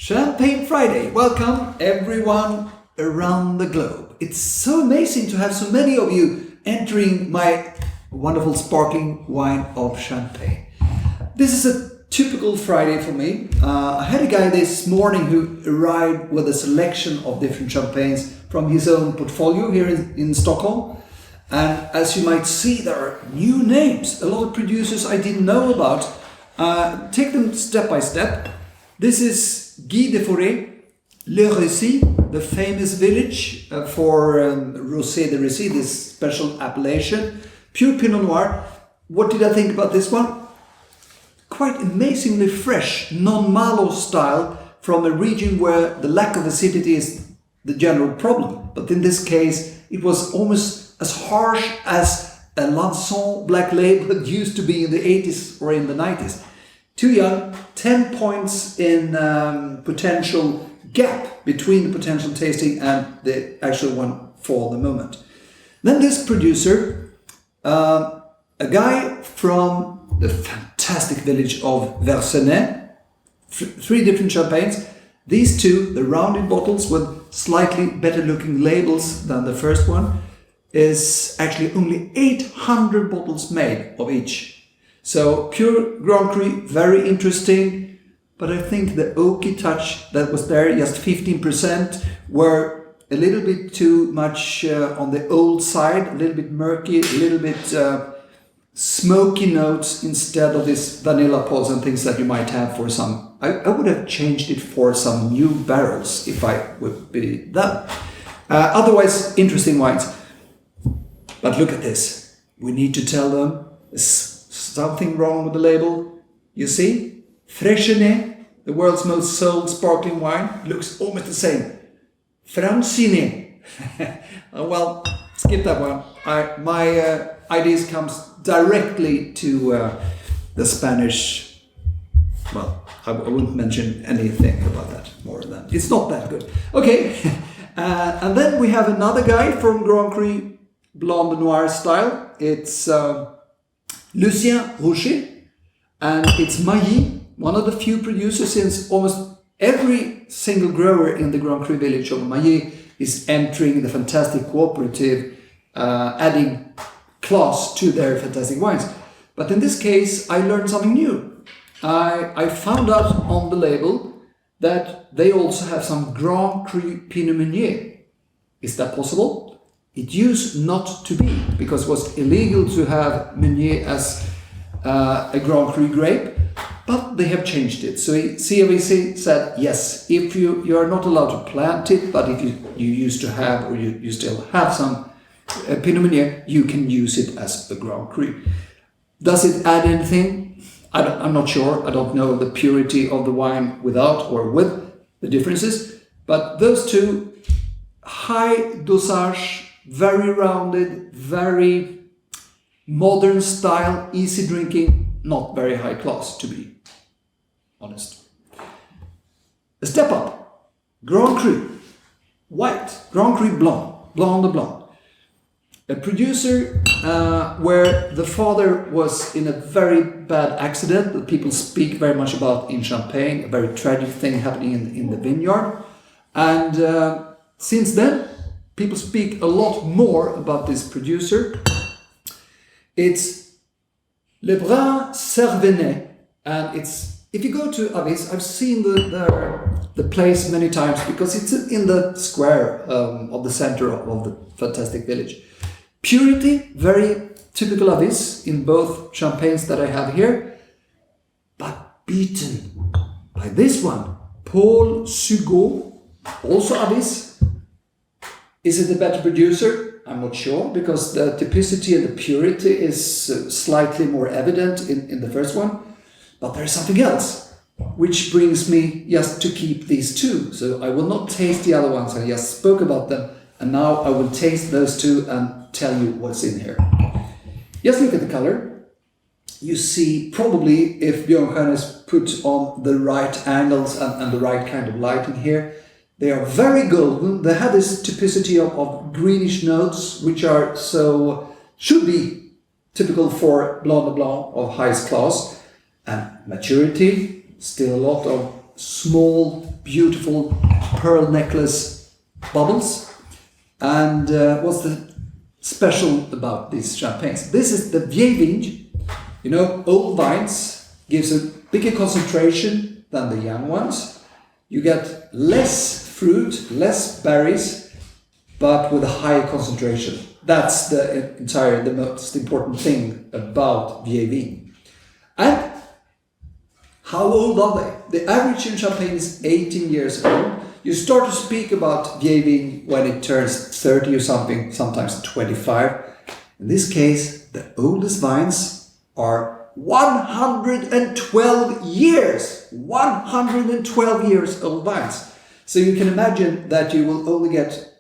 Champagne Friday! Welcome everyone around the globe. It's so amazing to have so many of you entering my wonderful sparkling wine of Champagne. This is a typical Friday for me. I had a guy this morning who arrived with a selection of different champagnes from his own portfolio here in Stockholm. And as you might see, there are new names, a lot of producers I didn't know about. Take them step by step. This is Guy de Forêt, Le Récy, the famous village for Rosé de Récy, this special appellation. Pure Pinot Noir. What did I think about this one? Quite amazingly fresh, non-malo style from a region where the lack of acidity is the general problem. But in this case, it was almost as harsh as a Lanson Black Label used to be in the 80s or in the 90s. Too young, 10 points in potential gap between the potential tasting and the actual one for the moment. Then this producer, a guy from the fantastic village of Versenay, three different champagnes. These two, the rounded bottles with slightly better looking labels than the first one, is actually only 800 bottles made of each. So pure Grand Cru, very interesting, but I think the oaky touch that was there, just 15%, were a little bit too much on the old side, a little bit murky, a little bit smoky notes instead of this vanilla pulse and things that you might have for some. I would have changed it for some new barrels if I would be them. Otherwise, interesting wines. But look at this. We need to tell them something wrong with the label. You see? Freixenet, the world's most sold sparkling wine, looks almost the same. Francinet. Well, skip that one. My ideas comes directly to the Spanish. Well, I wouldn't mention anything about that more than it's not that good. Okay, and then we have another guy from Grand Cru Blanc de Noir style. It's Lucien Rocher, and it's Mailly, one of the few producers, since almost every single grower in the Grand Cru village of Mailly is entering the fantastic cooperative, adding class to their fantastic wines. But in this case, I learned something new. I found out on the label that they also have some Grand Cru Pinot Meunier. Is that possible? It used not to be, because it was illegal to have Meunier as a Grand Cru grape, but they have changed it. So CAVC said, yes, if you are not allowed to plant it, but if you used to have, or you still have some Pinot Meunier, you can use it as a Grand Cru. Does it add anything? I'm not sure. I don't know the purity of the wine without or with the differences, but those two, high dosage, very rounded, very modern style, easy drinking, not very high class, to be honest. A step up, Grand Cru, white, Grand Cru Blanc, Blanc de Blanc. A producer where the father was in a very bad accident that people speak very much about in Champagne, a very tragic thing happening in the vineyard. And since then, people speak a lot more about this producer. It's Le Brun Cervenet, and it's, if you go to Avis, I've seen the place many times because it's in the square of the center of the fantastic village. Purity, very typical Avis in both champagnes that I have here, but beaten by this one, Paul Sugot, also Avis. Is it a better producer? I'm not sure, because the typicity and the purity is slightly more evident in the first one. But there is something else, which brings me just to keep these two. So I will not taste the other ones, I just spoke about them. And now I will taste those two and tell you what's in here. Just look at the color. You see probably if Björn has put on the right angles and the right kind of lighting here. They are very golden. They have this typicity of greenish notes, which are should be typical for Blanc de Blanc of highest class. And maturity, still a lot of small, beautiful pearl necklace bubbles. And what's the special about these champagnes? This is the Vieilles. You know, old vines gives a bigger concentration than the young ones. You get less fruit, less berries, but with a higher concentration. That's the most important thing about Vieilles. And how old are they? The average in Champagne is 18 years old. You start to speak about Vieilles when it turns 30 or something, sometimes 25. In this case, the oldest vines are 112 years! 112 years old vines. So you can imagine that you will only get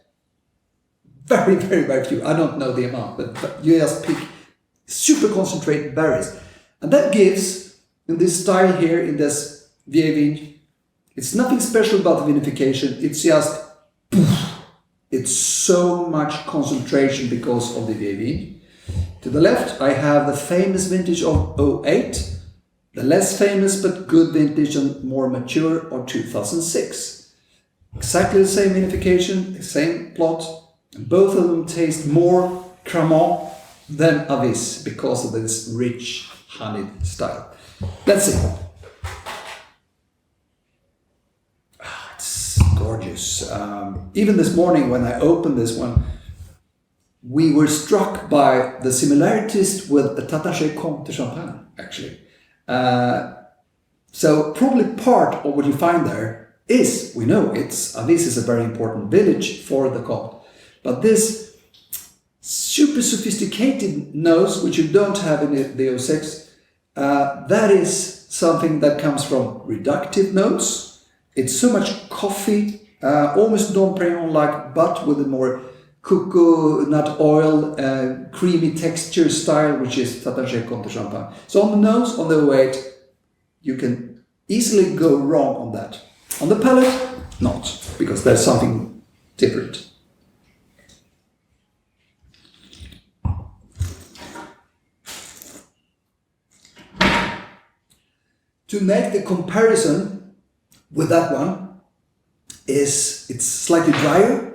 very, very, very few. I don't know the amount, but you just pick super concentrated berries. And that gives, in this style here, in this Vieilles, it's nothing special about the vinification. It's just, poof, it's so much concentration because of the Vieilles. To the left, I have the famous vintage of 08, the less famous but good vintage and more mature of 2006. Exactly the same vinification, the same plot, and both of them taste more Cremant than Avis because of this rich honeyed style. Let's see. It's gorgeous. Even this morning when I opened this one, we were struck by the similarities with the Tatanché Comte de Champagne, actually. So probably part of what you find there is, we know Avis is a very important village for the Comte, but this super sophisticated nose, which you don't have in the 06, that is something that comes from reductive notes. It's so much coffee, almost Dom Perignon-like, but with a more coconut oil, creamy texture style, which is Tatanché Comte de Champagne. So on the nose, on the weight, you can easily go wrong on that. On the palate, not, because there's something different. To make the comparison with that one, it's slightly drier.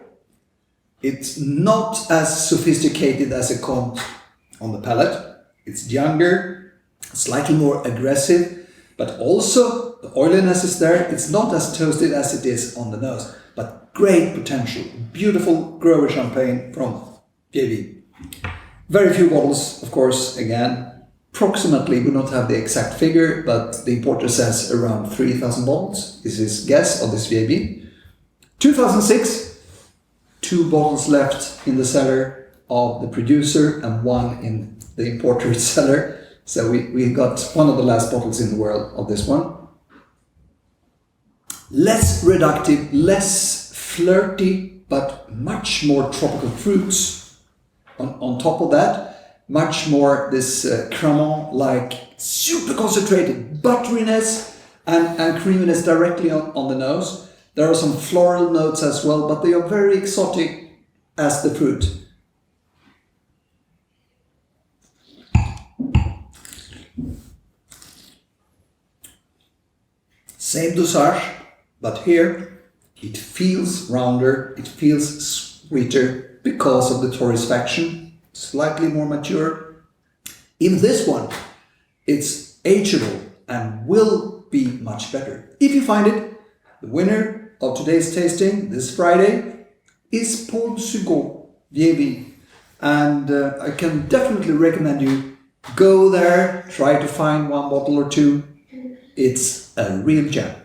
It's not as sophisticated as a Comte on the palate. It's younger, slightly more aggressive, but also the oiliness is there. It's not as toasted as it is on the nose, but great potential. Beautiful grower champagne from Vieilles. Very few bottles, of course, again. Approximately, we don't have the exact figure, but the importer says around 3,000 bottles is his guess of this Vieilles. 2006, 2 bottles left in the cellar of the producer and 1 in the importer's cellar. So we got one of the last bottles in the world of this one. Less reductive, less flirty, but much more tropical fruits on top of that. Much more this Cremant-like, super concentrated butteriness and creaminess directly on the nose. There are some floral notes as well, but they are very exotic as the fruit. Same dosage, but here it feels rounder, it feels sweeter because of the torrefaction. Slightly more mature. In this one, it's ageable and will be much better. If you find it, the winner of today's tasting this Friday is Paul Sugot, Vieilles. And I can definitely recommend you go there, try to find 1 bottle or 2. It's a real gem.